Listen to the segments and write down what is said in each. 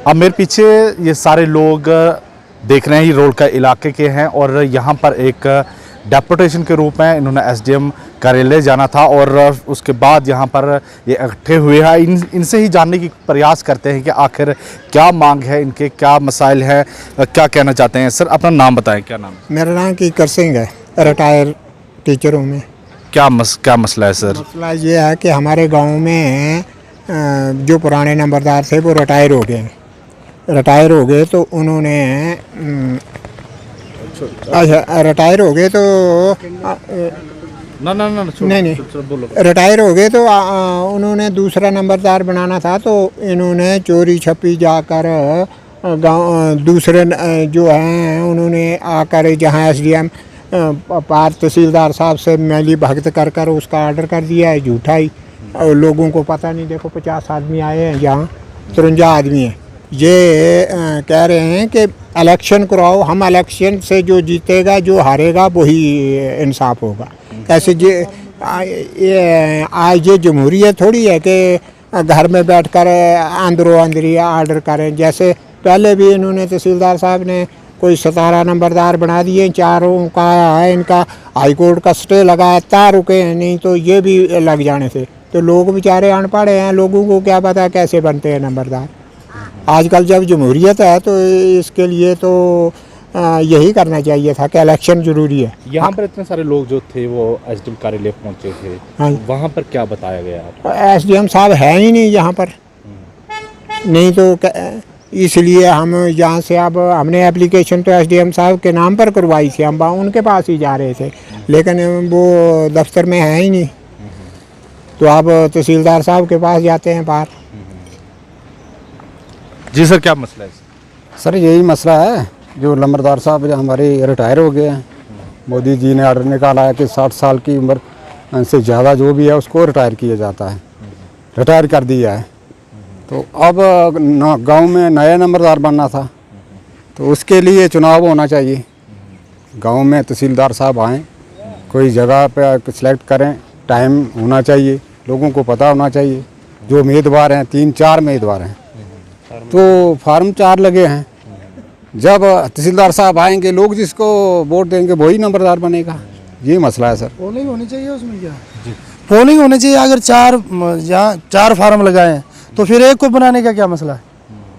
अब मेरे पीछे ये सारे लोग देख रहे हैं, ये रोड का इलाके के हैं और यहाँ पर एक डेपुटेशन के रूप में इन्होंने एसडीएम कार्यालय जाना था और उसके बाद यहाँ पर ये इकट्ठे हुए हैं। इनसे ही जानने की प्रयास करते हैं कि आखिर क्या मांग है इनके, क्या मसाइल हैं, क्या कहना चाहते हैं। सर अपना नाम बताएं, क्या नाम है? मेरा नाम कीकर सिंह है, रिटायर टीचर हूँ मैं। क्या मसला है सर? मसला ये है कि हमारे गांव में जो पुराने नंबरदार थे वो रिटायर हो गए। रिटायर हो गए तो उन्होंने अच्छा रिटायर हो गए तो नहीं रिटायर हो गए तो उन्होंने दूसरा नंबरदार बनाना था, तो इन्होंने चोरी छपी जाकर गांव दूसरे जो हैं उन्होंने आकर जहां एसडीएम पार तहसीलदार साहब से मैली भगत कर उसका ऑर्डर कर दिया है झूठा ही। और लोगों को पता नहीं, देखो 50 आदमी आए हैं, यहाँ 53 आदमी हैं। ये कह रहे हैं कि इलेक्शन कराओ, हम इलेक्शन से जो जीतेगा जो हारेगा वही इंसाफ होगा। कैसे आज ये जमहूरियत थोड़ी है कि घर में बैठकर अंदरों अंदरी ऑर्डर करें। जैसे पहले भी इन्होंने तहसीलदार साहब ने कोई 17 नंबरदार बना दिए, चारों का है इनका हाई कोर्ट का स्टे लगाया, तार रुके हैं, नहीं तो ये भी लग जाने थे। तो लोग बेचारे अनपढ़ हैं, लोगों को क्या पता कैसे बनते हैं नंबरदार। आजकल जब जमहूरियत है तो इसके लिए तो यही करना चाहिए था कि इलेक्शन जरूरी है। यहाँ पर इतने सारे लोग जो थे वो एसडीएम कार्यालय पहुँचे थे, हाँ, वहाँ पर क्या बताया गया आपको? एसडीएम साहब है ही नहीं यहाँ पर, नहीं तो इसलिए हम यहाँ से अब हमने एप्लीकेशन तो एसडीएम साहब के नाम पर करवाई थी, हम उनके पास ही जा रहे थे, लेकिन वो दफ्तर में है ही नहीं। तो अब तहसीलदार साहब के पास जाते हैं बाहर। जी सर, क्या मसला है? सर यही मसला है, जो नंबरदार साहब हमारे रिटायर हो गए हैं। मोदी जी ने ऑर्डर निकाला है कि 60 साल की उम्र से ज़्यादा जो भी है उसको रिटायर किया जाता है, रिटायर कर दिया है। तो अब गांव में नया नंबरदार बनना था, तो उसके लिए चुनाव होना चाहिए। गांव में तहसीलदार साहब आएँ, कोई जगह पे सिलेक्ट करें, टाइम होना चाहिए, लोगों को पता होना चाहिए। जो उम्मीदवार हैं 3-4 उम्मीदवार हैं, तो फार्म 4 लगे हैं। जब तहसीलदार साहब आएंगे, लोग जिसको वोट देंगे वही नंबरदार बनेगा। ये मसला है सर। पोलिंग होनी चाहिए उसमें, क्या पोलिंग होनी चाहिए। अगर 4 फार्म लगाए हैं तो फिर एक को बनाने का क्या मसला है?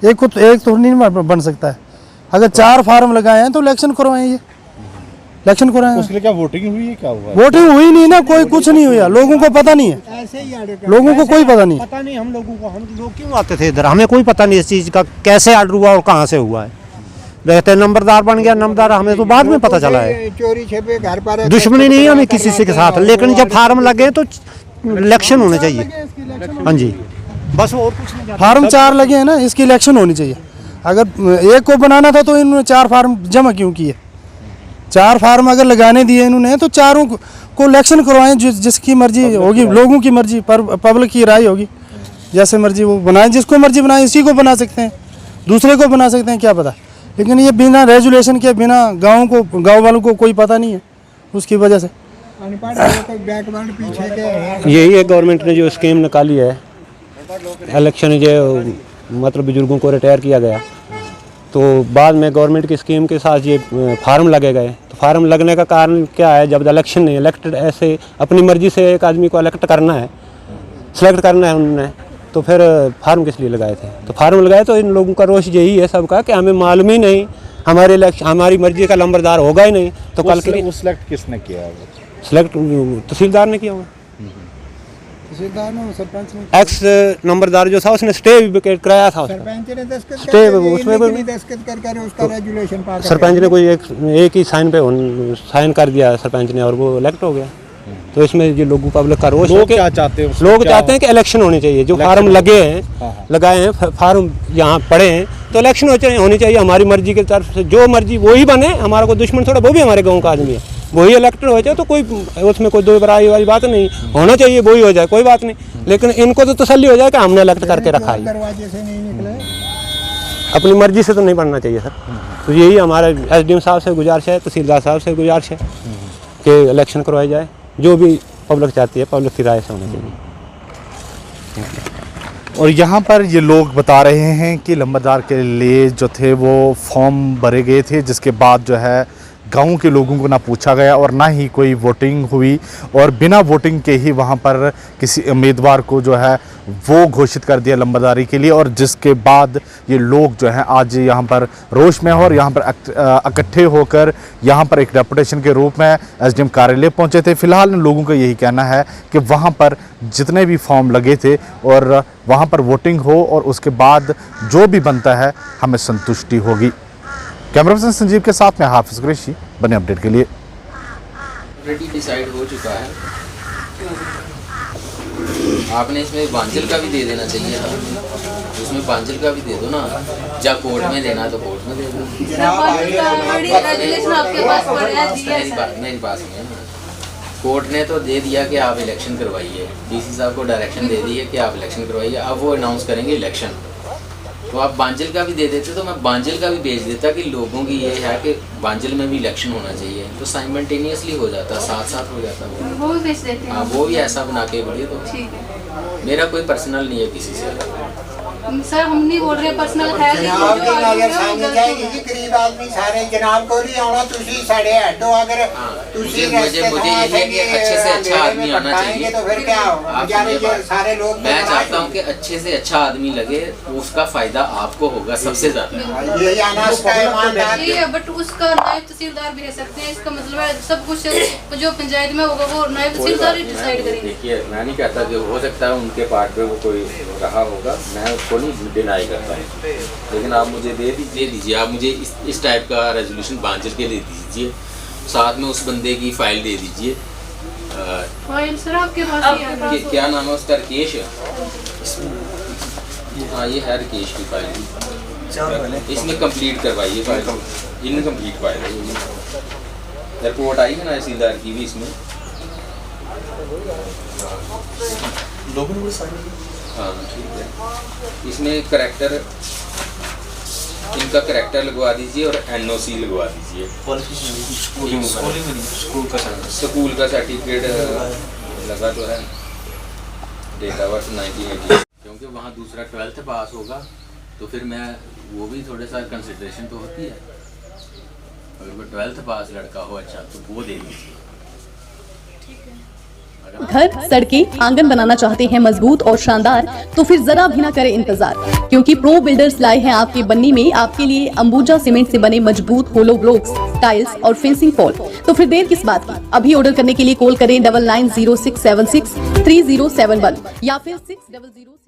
एक तो नहीं बन सकता है। अगर 4 फार्म लगाए हैं तो इलेक्शन करवाएं, ये इलेक्शन करवाएं। उसके लिए क्या वोटिंग हुई है? क्या हुआ? वोटिंग हुई नहीं ना, कोई कुछ नहीं हुआ, लोगों को पता नहीं है, ऐसे ही लोगों को कोई पता नहीं। पता नहीं हम लोगों को, हम लोग क्यों आते थे इधर, हमें कोई पता नहीं इस चीज़ का, कैसे ऑर्डर हुआ और कहाँ से हुआ है। रहते नंबरदार बन गया नंबरदार, हमें तो बाद में पता चला है। चोरी छपे घर पर, दुश्मनी नहीं है हमें किसी से के साथ, लेकिन जब फार्म लगे तो इलेक्शन होने चाहिए। हाँ जी, बस और कुछ नहीं। फार्म 4 लगे हैं ना, इसकी इलेक्शन होनी चाहिए। अगर एक को बनाना था तो इन्होंने 4 फार्म जमा क्यों किए? 4 फार्म अगर लगाने दिए इन्होंने तो चारों को इलेक्शन करवाएं, जिसकी मर्जी होगी, लोगों की मर्जी पर पब्लिक की राय होगी, जैसे मर्जी वो बनाएं, जिसको मर्जी बनाएं। इसी को बना सकते हैं, दूसरे को बना सकते हैं, क्या पता। लेकिन ये बिना रेजुलेशन के, बिना गाँव वालों को कोई पता नहीं है, उसकी वजह से यही है गवर्नमेंट ने जो स्कीम निकाली है, इलेक्शन जो मतलब बुजुर्गों को रिटायर किया गया, तो बाद में गवर्नमेंट की स्कीम के साथ ये फार्म लगे गए। तो फार्म लगने का कारण क्या है? जब इलेक्शन नहीं, इलेक्टेड ऐसे अपनी मर्जी से एक आदमी को इलेक्ट करना है, सिलेक्ट करना है उन्होंने, तो फिर फार्म किस लिए लगाए थे? तो फार्म लगाए तो इन लोगों का रोष यही है सबका कि हमें मालूम ही नहीं, हमारे इलेक्शन हमारी मर्जी का नंबरदार होगा ही नहीं। तो कल के सिलेक्ट किसने किया? सिलेक्ट तहसीलदार ने किया होगा, एक्स नंबरदार जो था उसने स्टे भी कराया था, सरपंच ने स्टे उसमें सरपंच ने कोई एक ही साइन पे साइन कर दिया सरपंच ने और वो इलेक्ट हो गया। तो इसमें जो लोगों पब्लिक का रोष, लोग क्या चाहते हैं? लोग चाहते हैं कि इलेक्शन होनी चाहिए। जो फार्म लगे हैं, लगाए हैं फार्म, यहाँ पड़े हैं, तो इलेक्शन होनी चाहिए। हमारी मर्जी की तरफ से जो मर्जी वही बने, हमारा कोई दुश्मन थोड़ा, वो भी हमारे गाँव का आदमी है, वही इलेक्टेड हो जाए, तो कोई उसमें कोई दो बराई वाली बात नहीं, होना चाहिए वही हो जाए, कोई बात नहीं। लेकिन इनको तो तसल्ली हो जाए कि हमने इलेक्ट करके रखा है, अपनी मर्जी से तो नहीं बनना चाहिए सर। तो यही हमारा एसडीएम साहब से गुजारिश है, तहसीलदार साहब से गुजारिश है कि इलेक्शन करवाया जाए, जो भी पब्लिक चाहती है, पब्लिक की राय से होना चाहिए। और यहाँ पर ये लोग बता रहे हैं कि लंबरदार के लिए जो थे वो फॉर्म भरे गए थे, जिसके बाद जो है गांव के लोगों को ना पूछा गया और ना ही कोई वोटिंग हुई, और बिना वोटिंग के ही वहाँ पर किसी उम्मीदवार को जो है वो घोषित कर दिया लंबरदारी के लिए। और जिसके बाद ये लोग जो हैं आज यहाँ पर रोष में और यहाँ पर इकट्ठे होकर यहाँ पर एक डेपुटेशन के रूप में एसडीएम कार्यालय पहुँचे थे। फिलहाल इन लोगों का यही कहना है कि वहाँ पर जितने भी फॉर्म लगे थे और वहाँ पर वोटिंग हो और उसके बाद जो भी बनता है हमें संतुष्टि होगी। कैमरा पर्सन संजीव के साथ में हाफिज कुरैशी, बने अपडेट के लिए। ऑलरेडी डिसाइड हो चुका है, आपने इसमें बांजल का भी दे देना चाहिए था, उसमें बांजल का भी दे दो ना, या कोर्ट में देना तो कोर्ट में दे दो। मेरे पास नहीं है, कोर्ट ने तो दे दिया कि आप इलेक्शन करवाइए, डीसी साहब को डायरेक्शन दे दी है कि आप इलेक्शन करवाइए। अब वो अनाउंस करेंगे इलेक्शन, तो आप बांजल का भी दे देते तो मैं बांजल का भी भेज देता कि लोगों की ये है कि बांजल में भी इलेक्शन होना चाहिए, तो साइमल्टेनियसली हो जाता, साथ साथ हो जाता। वो भी भेज देते हैं। हाँ, वो भी ऐसा बना के बढ़िए। तो ठीक है, मेरा कोई पर्सनल नहीं है किसी से। सर हम नहीं बोल रहे पर्सनल है, जनाब की नजर सामने जाएगी कि गरीब आदमी सारे जनाब को नहीं आना, तुसी साढ़े हटो, अगर तुसी मुझे ये है कि अच्छे से अच्छा आदमी आना चाहिए, तो फिर क्या होगा? सारे लोग मैं चाहता हूँ कि अच्छे से अच्छा आदमी लगे, उसका फायदा आपको होगा सबसे ज्यादा। यही अनाज का ईमानदार ये है, बट उसका नायब तहसीलदार भी रह सकते हैं। इसका मतलब है सब कुछ जो पंचायत में होगा वो नायब तहसीलदार ही डिसाइड करेंगे। देखिए, मैं नहीं कहता कि हो सकता है उनके पार्ट पे वो कोई रहा होगा, मैं उसको नहीं डिनाई करता है, लेकिन आप मुझे दे दीजिए, आप मुझे इस टाइप का रेजोल्यूशन बांजल के दे दीजिए, साथ में उस बंदे की फाइल दे दीजिए। फाइल सर आपके पास क्या नाम है उसका? राकेश। हाँ, ये है राकेश की फाइल, इसमें कंप्लीट करवाइए फाइल, इनकम्प्लीट फाइल है। रिपोर्ट आई है ना तहसीलदार की भी इसमें। हाँ ठीक है, इसमें करेक्टर, इनका करेक्टर लगवा दीजिए और एनओसी लगवा दीजिए। स्कूल का सर्टिफिकेट लगा तो है, डेटा वर्ष 1980, क्योंकि वहाँ दूसरा 12th पास होगा तो फिर मैं वो भी थोड़ा सा कंसिडरेशन तो होती है। अगर वो 12th पास लड़का हो अच्छा तो वो दे दीजिए। घर, सड़कें, आंगन बनाना चाहते हैं मजबूत और शानदार, तो फिर जरा भी ना करें इंतजार, क्योंकि प्रो बिल्डर्स लाए हैं आपके बन्नी में आपके लिए अंबुजा सीमेंट से बने मजबूत होलो ब्लॉक्स, टाइल्स और फेंसिंग पॉल। तो फिर देर किस बात की, अभी ऑर्डर करने के लिए कॉल करें 9906763071 या फिर 600